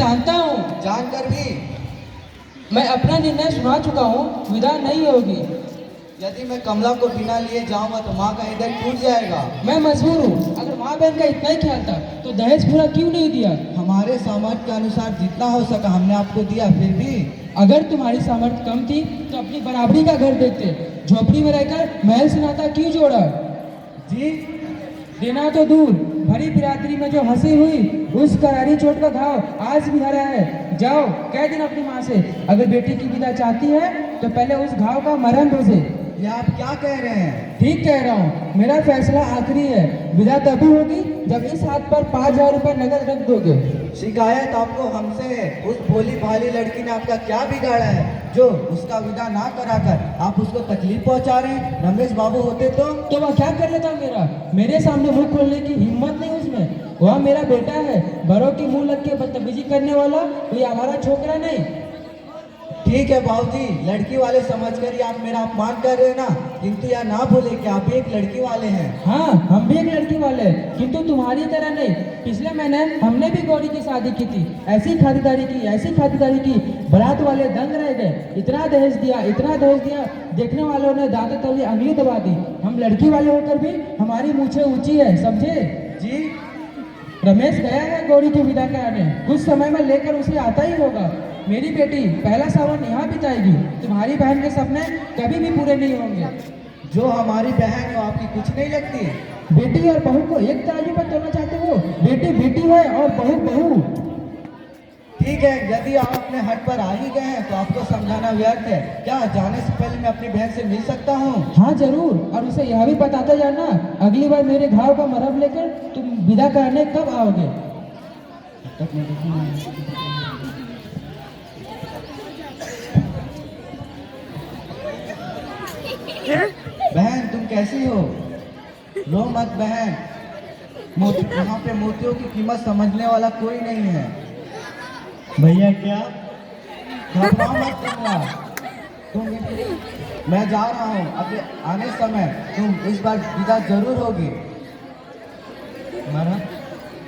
जानता हूँ, जानकर भी मैं अपना निर्णय सुना चुका हूँ, विदा नहीं होगी। यदि मैं कमला को बिना लिए जाऊंगा तो माँ का हृदय टूट जाएगा। मैं मजबूर हूँ। अगर माँ बहन का इतना ही ख्याल था तो दहेज पूरा क्यों नहीं दिया? हमारे सामर्थ्य के अनुसार जितना हो सका हमने आपको दिया, फिर भी अगर तुम्हारी सामर्थ्य कम थी तो अपनी बराबरी का घर देते। झोपड़ी में रहकर महल से नाता क्यों जोड़ा? जी देना तो दूर, भरी बिरादरी में जो हंसी हुई उस करारी चोट का घाव आज भी हरा है। जाओ कह देना अपनी माँ से, अगर बेटी की विदा चाहती है तो पहले उस घाव का मरहम भेजे। ये आप क्या कह रहे हैं? ठीक कह रहा हूँ, मेरा फैसला आखिरी है। विदा तभी होगी जब इस हाथ पर 5,000 रुपये नकद रख दोगे। शिकायत आपको हमसे है। उस भोली भाली लड़की ने आपका क्या बिगाड़ा है जो उसका विदा ना कराकर आप उसको तकलीफ पहुंचा रहे हैं? रमेश बाबू होते तो वह क्या कर लेता मेरा? मेरे सामने मुंह खोलने की हिम्मत नहीं उसमें। वह मेरा बेटा है, बड़ों की मुंह लग के बदतमीजी करने वाला कोई हमारा छोकरा नहीं। ठीक है बाबूजी, लड़की वाले समझकर ही आप मेरा अपमान कर रहे हैं ना, किंतु यह ना भूले कि आप भी एक लड़की वाले हैं। हाँ, हम भी एक लड़की वाले हैं, किंतु तुम्हारी तरह नहीं। पिछले महीने हमने भी गौरी की शादी की थी, ऐसी खातिरदारी की, ऐसी खातिरदारी की, बारात वाले दंग रह गए। इतना दहेज दिया, इतना दहेज दिया, देखने वालों ने दांतों तले अंगली दबा दी। हम लड़की वाले होकर भी हमारी मूछें ऊंची है, समझे? जी रमेश गया है गौरी की विदा कराने, कुछ समय में लेकर उसे आता ही होगा। मेरी बेटी पहला सावन यहाँ बिताएगी। तुम्हारी बहन के सपने कभी भी पूरे नहीं होंगे। जो हमारी बहन है वो आपकी कुछ नहीं लगती? बेटी और बहू को एक तराजू पर तोड़ना चाहते हो? बेटी बेटी है और बहू बहू। ठीक है, यदि आप अपने हट पर आ ही गए हैं तो आपको समझाना व्यर्थ है। क्या जाने से पहले मैं अपनी बहन से मिल सकता हूँ? हाँ जरूर, और उसे यह भी बताते जाना अगली बार मेरे घाव का मरहम लेकर तुम विदा कराने कब आओगे। बहन तुम कैसी हो? रो मत बहन, यहाँ पे मोतियों की कीमत समझने वाला कोई नहीं है। भैया क्या? घबराओ मत कमला, तुम मैं जा रहा हूँ। अब आने समय तुम इस बार विदा जरूर होगी। मरहम?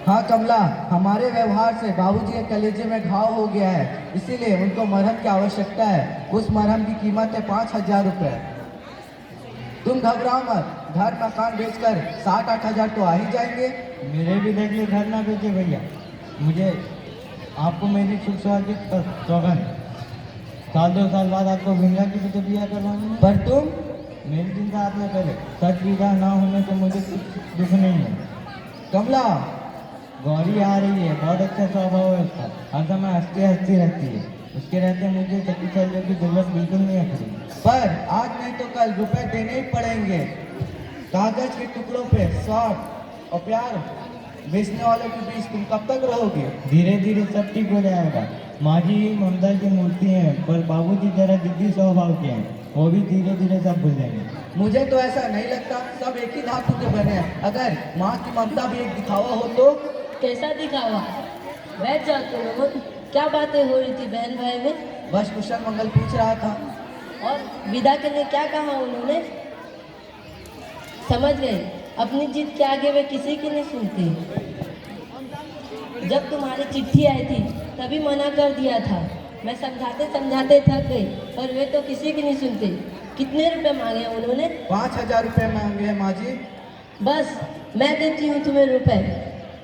हाँ कमला, हमारे व्यवहार से बाबूजी के कलेजे में घाव हो गया है, इसीलिए उनको मरहम की आवश्यकता है। उस मरहम की कीमत है 5,000 रुपये। तुम घबराओ मत, घर मकान बेचकर 7-8 हजार तो आ ही जाएंगे। मेरे भी देख लो, घर ना बेचे भैया। मुझे आपको मेरी सुख स्वास्थ्य की सौगंध, साल 2 साल बाद आपको विंध्या की भी तो बिया करवानी है। पर तुम मेरी चिंता आप न करें, सच विदा ना होने से मुझे कुछ दुख नहीं है। कमला, गौरी आ रही है, बहुत अच्छा स्वभाव है उसका, हर समय हंसती हंसती रहती है। उसके रहते मुझे सखी सहेलियों की जरूरत बिल्कुल नहीं है। पर आज नहीं तो कल रुपए देने ही पड़ेंगे। कागज के टुकड़ों पे स्वार्थ और प्यार बेचने वालों के बीच तुम कब तक रहोगे? धीरे धीरे सब ठीक हो जाएगा। माँ जी ममता की मूर्ति है, पर बाबूजी जरा जिद्दी स्वभाव के हैं, वो भी धीरे धीरे सब भूल जाएंगे। मुझे तो ऐसा नहीं लगता, सब एक ही धातु के बने हैं। अगर माँ की ममता भी एक दिखावा हो तो? कैसा दिखावा? बैठ जाओ तुम लोग, क्या बातें हो रही थी बहन भाई में? बस कुशल मंगल पूछ रहा था। और विदा के लिए क्या कहा उन्होंने? समझ गए, अपनी जिद के आगे वे किसी की नहीं सुनती। जब तुम्हारी चिट्ठी आई थी तभी मना कर दिया था। मैं समझाते समझाते थक गई, पर वे तो किसी की नहीं सुनते। कितने रुपए मांगे उन्होंने? 5,000 रुपये मांगे हैं माँ जी। बस मैं देती हूँ तुम्हें रुपए।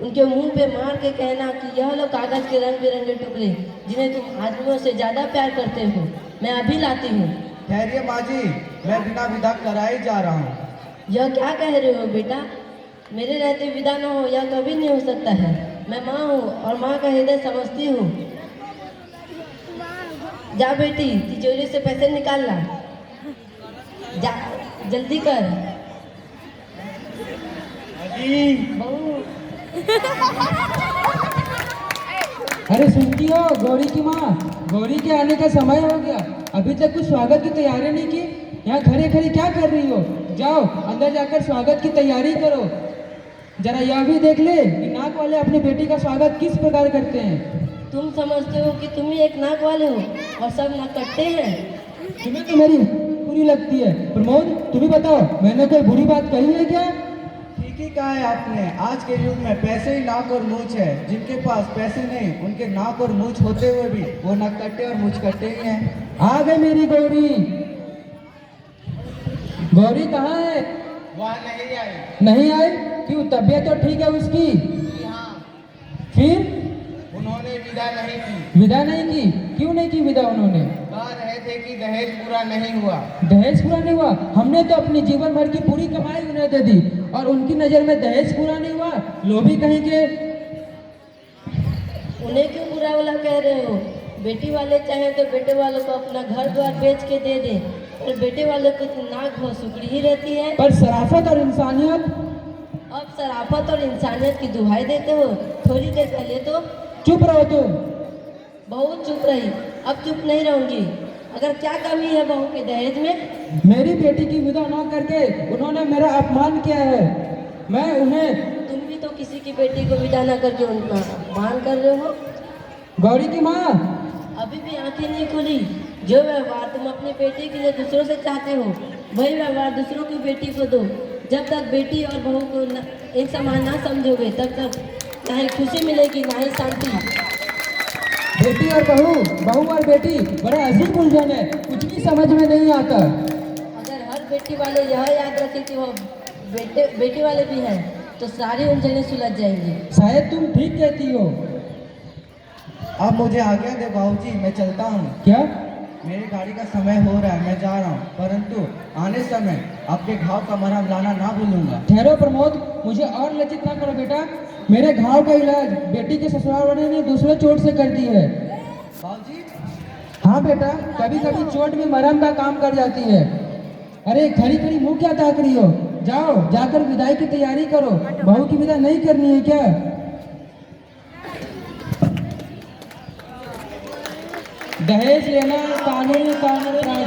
उनके मुंह पे मार के कहना कि यह लो कागज के रंग बिरंगे टुकड़े जिन्हें तुम आदमियों से ज्यादा प्यार करते हो, मैं अभी लाती हूँ। ठहरिए माँ जी, मैं बिना विदा कराए जा रहा हूँ। यह क्या कह रहे हो बेटा? मेरे रहते विदा न हो यह कभी नहीं हो सकता है। मैं माँ हूँ और माँ का हृदय समझती हूँ। जा बेटी, तिजोरी से पैसे निकाल ला, जा जल्दी कर। बहू अरे सुनती हो गौरी की माँ, गौरी के आने का समय हो गया, अभी तक कुछ स्वागत की तैयारी नहीं की। यहाँ खड़े खड़े क्या कर रही हो? जाओ अंदर जाकर स्वागत की तैयारी करो। जरा यह भी देख ले कि नाक वाले अपनी बेटी का स्वागत किस प्रकार करते हैं। तुम समझते हो कि तुम ही एक नाक वाले हो और सब नाक कटते हैं। तुम्हें तो मेरी बुरी लगती है। प्रमोद तुम ही बताओ, मैंने कोई बुरी बात कही है क्या? ठीक ठीक ही कहा है आपने। आज के युग में पैसे ही नाक और मूछ है। जिनके पास पैसे नहीं, उनके नाक और मूछ होते हुए भी वो नक कट्टे और मूछ कट्टे ही हैं। आ गई मेरी गौरी। गौरी कहाँ है? वह नहीं आई। नहीं आई? क्यों, तबीयत तो ठीक है उसकी? जी हाँ, फिर उन्होंने विदा नहीं की। विदा नहीं की? क्यों नहीं की विदा उन्होंने? कह रहे थे कि दहेज पूरा नहीं हुआ। दहेज पूरा नहीं हुआ? हमने तो अपनी जीवन भर की पूरी कमाई उन्हें दे दी और उनकी नजर में दहेज पूरा नहीं हुआ? लोभी कहीं के। उन्हें क्यों बुरा वाला कह रहे हो? बेटी वाले चाहे तो बेटे वालों को अपना घर द्वार बेच के दे दे, और बेटे वालों की तो नाक बहुत सुकड़ी ही रहती है। पर शराफत और इंसानियत। अब शराफत और इंसानियत की दुहाई देते हो? थोड़ी देर पहले तो चुप रहो तुम। बहुत चुप रही, अब चुप नहीं रहूंगी। अगर क्या कमी है बहू के दहेज में? मेरी बेटी की विदा न करके उन्होंने मेरा अपमान किया है। मैं उन्हें। तुम भी तो किसी की बेटी को विदा न करके उनका अपमान कर रहे हो। गौरी की माँ। अभी भी आंखें नहीं खुली। जो व्यवहार तुम अपनी बेटी के लिए दूसरों से चाहते हो, वही व्यवहार दूसरों की बेटी को दो। जब तक बेटी और बहू को एक समान ना समझोगे, तब तक ना ही खुशी मिलेगी ना ही शांति। बेटी और बहू, बहू और बेटी बड़ा अजीब उलझन है, कुछ भी समझ में नहीं आता। अगर हर बेटी वाले यह याद रखें कि वो बेटी वाले भी हैं, तो सारी उलझनें सुलझ जाएंगी। शायद तुम ठीक कहती हो। अब मुझे आज्ञा दे बाबूजी, मैं चलता हूँ। क्या? मेरी गाड़ी का समय हो रहा है, मैं जा रहा हूँ। परंतु आने समय आपके घाव का मरहम लाना ना भूलूंगा। ठहरो प्रमोद, मुझे और लज्जित ना करो बेटा। मेरे घाव का इलाज बेटी के ससुराल वाले ने दूसरे चोट से कर दी है। बाबूजी, हाँ बेटा, कभी कभी चोट भी मरहम का काम कर जाती है। अरे खड़ी खड़ी मुंह क्या ताक रही हो? जाओ, जाकर विदाई की तैयारी करो। बहू की विदा नहीं करनी है क्या? दहेज लेना कानूनी कानून